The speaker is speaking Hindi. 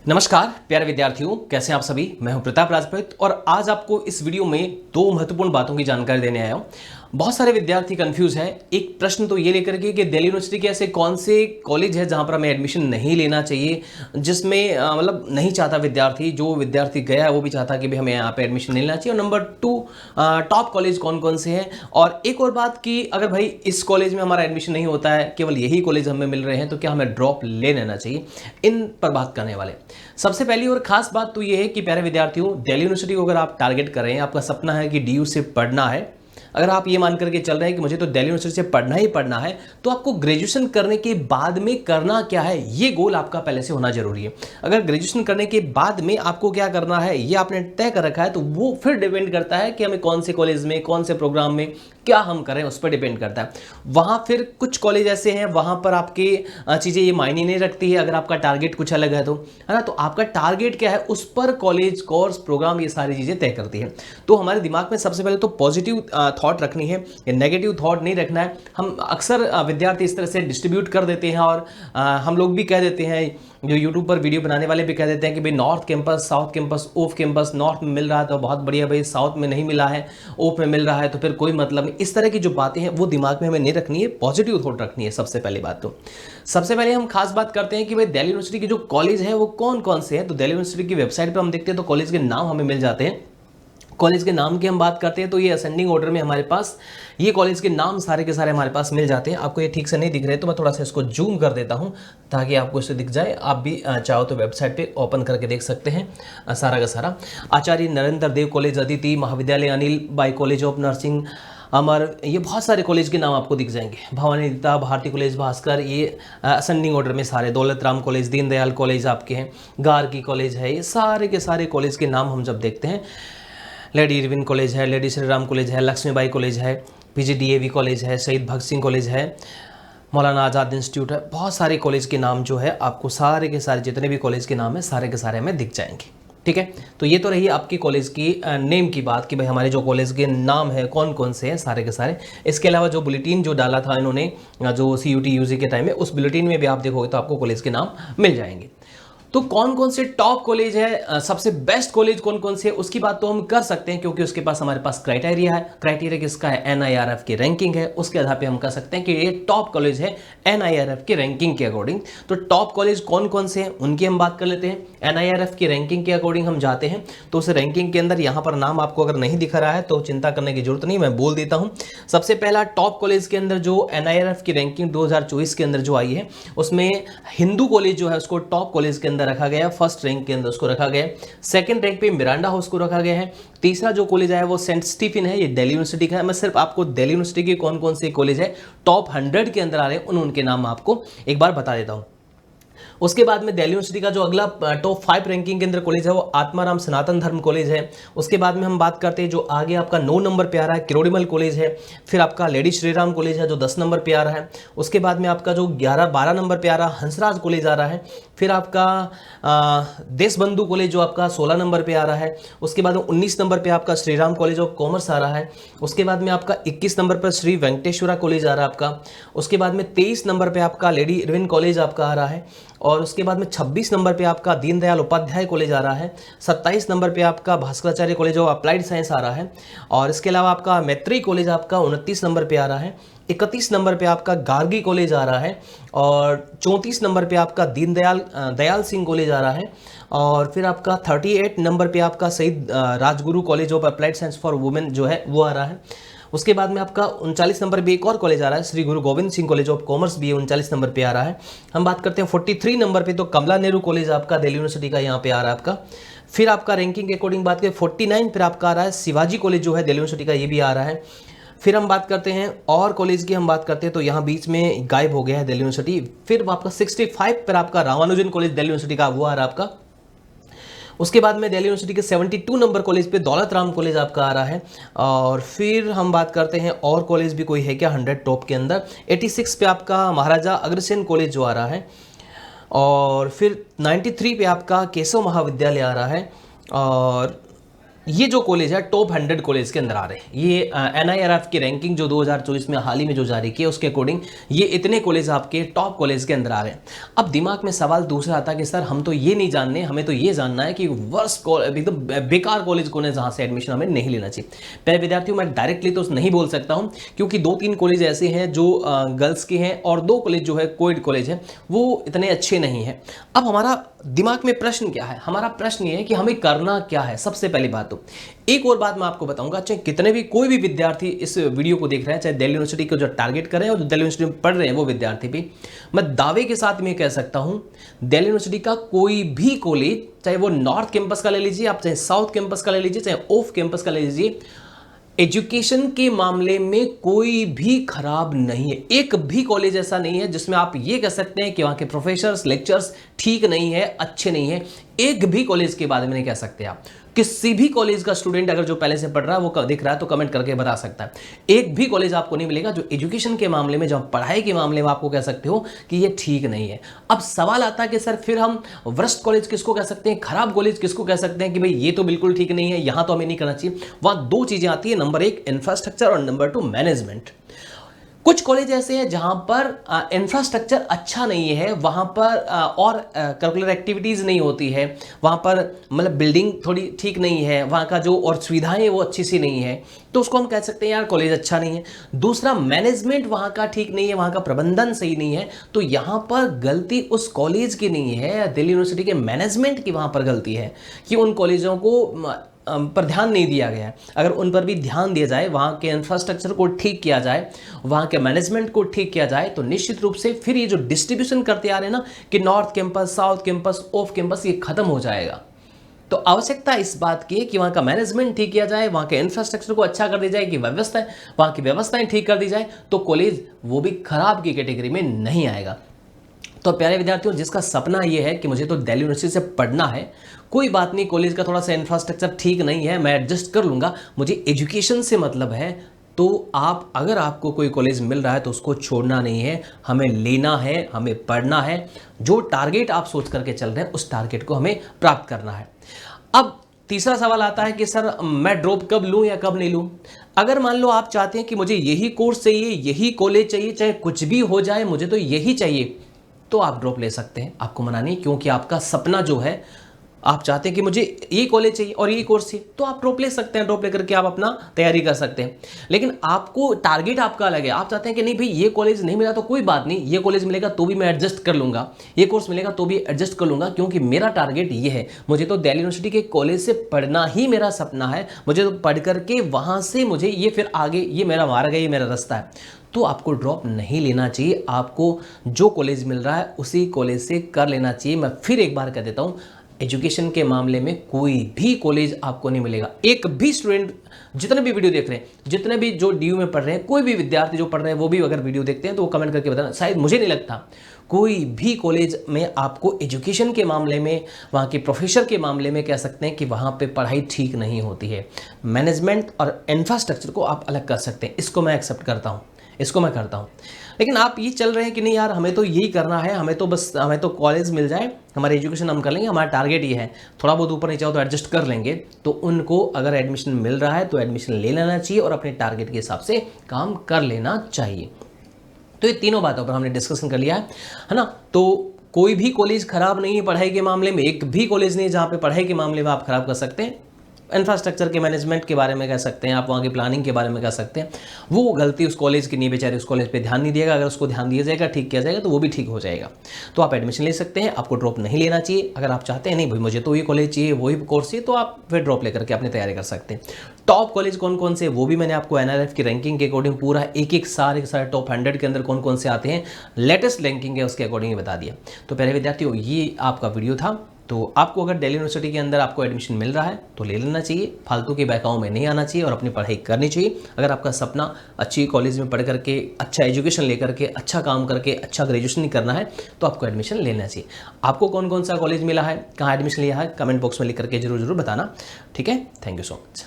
नमस्कार प्यारे विद्यार्थियों, कैसे हैं आप सभी। मैं हूं प्रताप राजपूत और आज आपको इस वीडियो में दो महत्वपूर्ण बातों की जानकारी देने आया हूं। बहुत सारे विद्यार्थी कंफ्यूज हैं। एक प्रश्न तो ये लेकर के कि दिल्ली यूनिवर्सिटी के ऐसे कौन से कॉलेज है जहां पर हमें एडमिशन नहीं लेना चाहिए, जिसमें मतलब नहीं चाहता विद्यार्थी, जो विद्यार्थी गया है वो भी चाहता कि भाई हमें यहाँ पे एडमिशन नहीं लेना चाहिए। और नंबर 2, टॉप कॉलेज कौन कौन से हैं। और एक और बात कि अगर भाई इस कॉलेज में हमारा एडमिशन नहीं होता है, केवल यही कॉलेज हमें मिल रहे हैं, तो क्या हमें ड्रॉप ले लेना चाहिए। इन पर बात करने वाले। सबसे पहली और खास बात तो ये है कि प्यारे विद्यार्थियों, दिल्ली यूनिवर्सिटी को अगर आप टारगेट कर रहे हैं, आपका सपना है कि डीयू से पढ़ना है, अगर आप ये मान करके चल रहे हैं कि मुझे तो दिल्ली यूनिवर्सिटी से पढ़ना ही पढ़ना है, तो आपको ग्रेजुएशन करने के बाद में करना क्या है, ये गोल आपका पहले से होना जरूरी है। अगर ग्रेजुएशन करने के बाद में आपको क्या करना है ये आपने तय कर रखा है, तो वो फिर डिपेंड करता है कि हमें कौन से कॉलेज में, कौन से प्रोग्राम में क्या हम करें, उस पर डिपेंड करता है। वहाँ फिर कुछ कॉलेज ऐसे हैं, वहाँ पर आपकी चीज़ें ये मायने नहीं रखती है अगर आपका टारगेट कुछ अलग है तो, है ना। तो आपका टारगेट क्या है, उस पर कॉलेज, कोर्स, प्रोग्राम, ये सारी चीज़ें तय करती है। तो हमारे दिमाग में सबसे पहले तो पॉजिटिव थॉट रखनी है, नेगेटिव थॉट नहीं रखना है। हम अक्सर विद्यार्थी इस तरह से डिस्ट्रीब्यूट कर देते हैं और हम लोग भी कह देते हैं, जो यूट्यूब पर वीडियो बनाने वाले भी कह देते हैं कि भाई north campus, south campus, off campus, north में मिल रहा है तो बहुत बढ़िया भाई, साउथ में नहीं मिला है, ऑफ में मिल रहा है तो फिर कोई मतलब नहीं। इस तरह की जो बातें हैं वो दिमाग में हमें नहीं रखनी है, पॉजिटिव थॉट रखनी है। सबसे पहली बात तो सबसे पहले हम खास बात करते हैं कि भाई दिल्ली यूनिवर्सिटी के जो कॉलेज है वो कौन कौन से हैं। तो दिल्ली यूनिवर्सिटी की वेबसाइट पर हम देखते हैं तो कॉलेज के नाम हमें मिल जाते हैं। कॉलेज के नाम की हम बात करते हैं तो ये असेंडिंग ऑर्डर में हमारे पास ये कॉलेज के नाम सारे के सारे हमारे पास मिल जाते हैं। आपको ये ठीक से नहीं दिख रहे तो मैं थोड़ा सा इसको जूम कर देता हूं ताकि आपको इसे दिख जाए। आप भी चाहो तो वेबसाइट पे ओपन करके देख सकते हैं सारा का सारा। Acharya Narendra Dev college, Aditi Mahavidyalaya, Anil Bai college of nursing, Amar, ये बहुत सारे कॉलेज के नाम आपको दिख जाएंगे। भवानी दीता, भारती कॉलेज, भास्कर, ये असेंडिंग ऑर्डर में सारे। दौलत राम कॉलेज, दीनदयाल कॉलेज आपके हैं, गार्गी कॉलेज है। ये सारे के सारे कॉलेज के नाम हम जब देखते हैं, लेडी इरविन कॉलेज है, लेडी श्री राम कॉलेज है, लक्ष्मीबाई कॉलेज है, पीजीडीएवी कॉलेज है, शहीद भगत सिंह कॉलेज है, मौलाना आज़ाद इंस्टीट्यूट है। बहुत सारे कॉलेज के नाम जो है आपको सारे के सारे जितने भी कॉलेज के नाम है सारे के सारे हमें दिख जाएंगे। ठीक है, तो ये तो रही आपकी कॉलेज की नेम की बात कि भाई हमारे जो कॉलेज के नाम है कौन कौन से हैं सारे के सारे। इसके अलावा जो बुलेटिन जो डाला था इन्होंने, जो CUT UG के टाइम में, उस बुलेटिन में भी आप देखोगे तो आपको कॉलेज के नाम मिल जाएंगे। तो कौन कौन से टॉप कॉलेज है, सबसे बेस्ट कॉलेज कौन कौन से है, उसकी बात तो हम कर सकते हैं क्योंकि उसके पास हमारे पास क्राइटेरिया है। क्राइटेरिया किसका है? NIRF की रैंकिंग है। उसके आधार पे हम कह सकते हैं कि ये टॉप कॉलेज है NIRF की रैंकिंग के अकॉर्डिंग। तो टॉप कॉलेज कौन कौन से हैं उनकी हम बात कर लेते हैं। NIRF की रैंकिंग के अकॉर्डिंग हम जाते हैं तो उस रैंकिंग के अंदर यहाँ पर नाम आपको अगर नहीं दिख रहा है तो चिंता करने की जरूरत नहीं, मैं बोल देता हूँ। सबसे पहला टॉप कॉलेज के अंदर जो NIRF की रैंकिंग 2024 के अंदर जो आई है, उसमें हिंदू कॉलेज जो है उसको टॉप कॉलेज के अंदर रखा गया। फर्स्ट रैंक के अंदर उसको रखा गया है। सेकंड रैंक पे मिरांडा हाउस को रखा गया है। तीसरा जो कॉलेज है वो सेंट स्टीफन है, ये दिल्ली यूनिवर्सिटी का है। मैं सिर्फ आपको दिल्ली यूनिवर्सिटी के कौन कौन से कॉलेज है टॉप 100 के अंदर आ रहे हैं उनके नाम आपको एक बार बता देता हूं। उसके बाद में दिल्ली यूनिवर्सिटी का जो अगला टॉप 5 रैंकिंग के अंदर कॉलेज है वो आत्माराम सनातन धर्म कॉलेज है। उसके बाद में हम बात करते हैं जो आगे आपका 9 नंबर पे आ रहा है किरोड़ीमल कॉलेज है। फिर आपका लेडी श्रीराम कॉलेज है जो 10 नंबर पे आ रहा है। उसके बाद में आपका जो 12 नंबर पे आ रहा है हंसराज कॉलेज आ रहा है। फिर आपका देशबंधु कॉलेज जो आपका 16 नंबर पे आ रहा है। उसके बाद में 19 नंबर पे आपका Shri Ram college of commerce आ रहा है। उसके बाद में आपका 21 नंबर पर श्री वेंकटेश्वरा कॉलेज आ रहा है आपका। उसके बाद में 23 नंबर पे आपका लेडी इरविन कॉलेज आपका आ रहा है। और उसके बाद में 26 नंबर पे आपका दीनदयाल उपाध्याय कॉलेज आ रहा है। 27 नंबर पे आपका Bhaskaracharya college of applied science आ रहा है। और इसके अलावा आपका मैत्री कॉलेज आपका 29 नंबर पे आ रहा है। 31 नंबर पे आपका गार्गी कॉलेज आ रहा है। और 34 नंबर पे आपका दयाल सिंह कॉलेज आ रहा है। और फिर आपका 38 नंबर पे आपका शहीद Rajguru college of applied science for women जो है वो आ रहा है। उसके बाद में आपका 39 नंबर पे एक और कॉलेज आ रहा है, श्री गुरु Govind Singh college of commerce भी 39 नंबर पे आ रहा है। हम बात करते हैं 43 नंबर पे तो कमला नेहरू कॉलेज आपका दिल्ली यूनिवर्सिटी का यहाँ पे आ रहा है आपका। फिर आपका रैंकिंग के अकॉर्डिंग बात करें 49 पर आपका आ रहा है शिवाजी कॉलेज जो है दिल्ली यूनिवर्सिटी का, ये भी आ रहा है। फिर हम बात करते हैं और कॉलेज की हम बात करते हैं तो यहाँ बीच में गायब हो गया है दिल्ली यूनिवर्सिटी। फिर आपका 65 पर आपका रामानुजन कॉलेज दिल्ली यूनिवर्सिटी का वो आ रहा है आपका। उसके बाद में दिल्ली यूनिवर्सिटी के 72 नंबर कॉलेज पे दौलत राम कॉलेज आपका आ रहा है। और फिर हम बात करते हैं और कॉलेज भी कोई है क्या 100 टॉप के अंदर। 86 पे आपका महाराजा अग्रसेन कॉलेज जो आ रहा है। और फिर 93 पे आपका केशव महाविद्यालय आ रहा है। और ये जो कॉलेज है टॉप 100 कॉलेज के अंदर आ रहे हैं। ये NIRF की रैंकिंग जो 2024 में हाल ही में जो जारी की है उसके अकॉर्डिंग ये इतने कॉलेज आपके टॉप कॉलेज के अंदर आ रहे हैं। अब दिमाग में सवाल दूसरा आता है कि सर हम तो ये नहीं जानने, हमें तो ये जानना है कि वर्स्ट एकदम बेकार कॉलेज कौन है जहाँ से एडमिशन हमें नहीं लेना चाहिए। पहले विद्यार्थियों मैं डायरेक्टली तो नहीं बोल सकता हूँ, क्योंकि 2-3 कॉलेज ऐसे हैं जो गर्ल्स के हैं और 2 कॉलेज जो है कोएड कॉलेज है वो इतने अच्छे नहीं हैं। अब हमारा दिमाग में प्रश्न क्या है, हमारा प्रश्न ये है कि हमें करना क्या है। सबसे पहली बात तो एक और बात मैं आपको बताऊंगा, चाहे कितने भी कोई भी विद्यार्थी इस वीडियो को देख रहे हैं, चाहे दिल्ली यूनिवर्सिटी को जो टारगेट कर रहे हैं और जो दिल्ली यूनिवर्सिटी में पढ़ रहे हैं वो विद्यार्थी भी, मैं दावे के साथ में कह सकता हूं दिल्ली यूनिवर्सिटी का कोई भी कॉलेज, चाहे वो नॉर्थ कैंपस का ले लीजिए आप, चाहे साउथ कैंपस का ले लीजिए, चाहे ऑफ कैंपस का ले लीजिए, एजुकेशन के मामले में कोई भी खराब नहीं है। एक भी कॉलेज ऐसा नहीं है जिसमें आप ये कह सकते हैं कि वहां के प्रोफेसर्स लेक्चर्स ठीक नहीं है, अच्छे नहीं है। एक भी कॉलेज के बारे में नहीं कह सकते आप। किसी भी कॉलेज का स्टूडेंट अगर जो पहले से पढ़ रहा है वो दिख रहा है तो कमेंट करके बता सकता है। एक भी कॉलेज आपको नहीं मिलेगा जो एजुकेशन के मामले में, जो पढ़ाई के मामले में आपको कह सकते हो कि ये ठीक नहीं है। अब सवाल आता है कि सर फिर हम वर्स्ट कॉलेज किसको कह सकते हैं, खराब कॉलेज किसको कह सकते हैं कि भाई ये तो बिल्कुल ठीक नहीं है, यहां तो हमें नहीं करना चाहिए। वहां 2 चीजें आती है, नंबर 1 इंफ्रास्ट्रक्चर और नंबर 2 मैनेजमेंट। कुछ कॉलेज ऐसे हैं जहां पर इंफ्रास्ट्रक्चर अच्छा नहीं है, वहां पर और करिकुलर एक्टिविटीज़ नहीं होती है, वहां पर मतलब बिल्डिंग थोड़ी ठीक नहीं है, वहां का जो और सुविधाएं वो अच्छी सी नहीं है, तो उसको हम कह सकते हैं यार कॉलेज अच्छा नहीं है। दूसरा मैनेजमेंट वहां का ठीक नहीं है, वहां का प्रबंधन सही नहीं है, तो यहां पर गलती उस कॉलेज की नहीं है, दिल्ली यूनिवर्सिटी के मैनेजमेंट की वहां पर गलती है कि उन कॉलेजों को पर ध्यान नहीं दिया गया है। अगर उन पर भी ध्यान दिया जाए, वहाँ के इंफ्रास्ट्रक्चर को ठीक किया जाए, वहाँ के मैनेजमेंट को ठीक किया जाए, तो निश्चित रूप से फिर ये जो डिस्ट्रीब्यूशन करते आ रहे हैं ना कि north campus, south campus, off campus, ये खत्म हो जाएगा। तो आवश्यकता इस बात की है कि वहाँ का मैनेजमेंट ठीक किया जाए, वहाँ के इंफ्रास्ट्रक्चर को अच्छा कर दी जाए, कि व्यवस्था वहाँ की व्यवस्थाएं ठीक कर दी जाए, तो कॉलेज वो भी खराब की कैटेगरी में नहीं आएगा। तो प्यारे विद्यार्थियों, जिसका सपना ये है कि मुझे तो दिल्ली यूनिवर्सिटी से पढ़ना है, कोई बात नहीं, कॉलेज का थोड़ा सा इंफ्रास्ट्रक्चर ठीक नहीं है, मैं एडजस्ट कर लूँगा, मुझे एजुकेशन से मतलब है, तो आप अगर आपको कोई कॉलेज मिल रहा है तो उसको छोड़ना नहीं है, हमें लेना है, हमें पढ़ना है। जो टारगेट आप सोच करके चल रहे हैं उस टारगेट को हमें प्राप्त करना है। अब तीसरा सवाल आता है कि सर मैं ड्रॉप कब लूँ या कब नहीं लूँ। अगर मान लो आप चाहते हैं कि मुझे यही कोर्स चाहिए, यही कॉलेज चाहिए, चाहे कुछ भी हो जाए, मुझे तो यही चाहिए, तो आप ड्रॉप ले सकते हैं, आपको मना नहीं, क्योंकि आपका सपना जो है, आप चाहते हैं कि मुझे ये कॉलेज चाहिए और ये कोर्स चाहिए, तो आप ड्रॉप ले सकते हैं, ड्रॉप लेकर के आप अपना तैयारी कर सकते हैं। लेकिन आपको टारगेट आपका अलग है, आप चाहते हैं कि नहीं भाई ये कॉलेज नहीं मिला तो कोई बात नहीं, ये कॉलेज मिलेगा तो भी मैं एडजस्ट कर लूँगा, ये कोर्स मिलेगा तो भी एडजस्ट कर लूँगा, क्योंकि मेरा टारगेट ये है, मुझे तो दिल्ली यूनिवर्सिटी के कॉलेज से पढ़ना ही मेरा सपना है, मुझे तो पढ़ करके वहाँ से मुझे ये फिर आगे, ये मेरा मार्ग है, ये मेरा रास्ता है। तो आपको ड्रॉप नहीं लेना चाहिए, आपको जो कॉलेज मिल रहा है उसी कॉलेज से कर लेना चाहिए। मैं फिर एक बार कह देता हूँ, एजुकेशन के मामले में कोई भी कॉलेज आपको नहीं मिलेगा। एक भी स्टूडेंट, जितने भी वीडियो देख रहे हैं, जितने भी जो DU में पढ़ रहे हैं, कोई भी विद्यार्थी जो पढ़ रहे हैं वो भी अगर वीडियो देखते हैं तो वो कमेंट करके बताना। शायद मुझे नहीं लगता कोई भी कॉलेज में आपको एजुकेशन के मामले में, वहाँ के प्रोफेसर के मामले में कह सकते हैं कि वहाँ पे पढ़ाई ठीक नहीं होती है। मैनेजमेंट और इंफ्रास्ट्रक्चर को आप अलग कर सकते हैं, इसको मैं एक्सेप्ट करता हूँ, इसको मैं करता हूँ। लेकिन आप ये चल रहे हैं कि नहीं यार हमें तो यही करना है, हमें तो कॉलेज मिल जाए, हमारी एजुकेशन हम कर लेंगे, हमारा टारगेट ये है, थोड़ा बहुत ऊपर नीचे हो तो एडजस्ट कर लेंगे, तो उनको अगर एडमिशन मिल रहा है तो एडमिशन ले लेना चाहिए और अपने टारगेट के हिसाब से काम कर लेना चाहिए। तो ये तीनों बातों पर हमने डिस्कशन कर लिया है ना। तो कोई भी कॉलेज खराब नहीं है पढ़ाई के मामले में, एक भी कॉलेज नहीं जहाँ पे पढ़ाई के मामले में आप खराब कर सकते हैं। इंफ्रास्ट्रक्चर के मैनेजमेंट के बारे में कह सकते हैं, आप वहाँ की प्लानिंग के बारे में कह सकते हैं, वो गलती उस कॉलेज की नहीं, बेचारे उस कॉलेज पे ध्यान नहीं दिएगा, अगर उसको ध्यान दिया जाएगा, ठीक किया जाएगा तो वो भी ठीक हो जाएगा। तो आप एडमिशन ले सकते हैं, आपको ड्रॉप नहीं लेना चाहिए। अगर आप चाहते हैं नहीं भाई मुझे तो ये कॉलेज चाहिए, वही कोर्स चाहिए, तो आप फिर ड्रॉप लेकर के अपनी तैयारी कर सकते हैं। टॉप कॉलेज कौन कौन से, वो भी मैंने आपको NRF की रैंकिंग के अकॉर्डिंग पूरा एक सारे टॉप 100 के अंदर कौन कौन से आते हैं, लेटेस्ट रैंकिंग है उसके अकॉर्डिंग बता दिया। तो प्यारे विद्यार्थियों, ये आपका वीडियो था। तो आपको अगर दिल्ली यूनिवर्सिटी के अंदर आपको एडमिशन मिल रहा है तो ले लेना चाहिए, फालतू के बहकाओं में नहीं आना चाहिए और अपनी पढ़ाई करनी चाहिए। अगर आपका सपना अच्छी कॉलेज में पढ़ करके, अच्छा एजुकेशन लेकर के, अच्छा काम करके, अच्छा ग्रेजुएशन करना है तो आपको एडमिशन लेना चाहिए। आपको कौन कौन सा कॉलेज मिला है, कहाँ एडमिशन लिया है, कमेंट बॉक्स में लिख करके जरूर बताना। ठीक है, थैंक यू सो मच।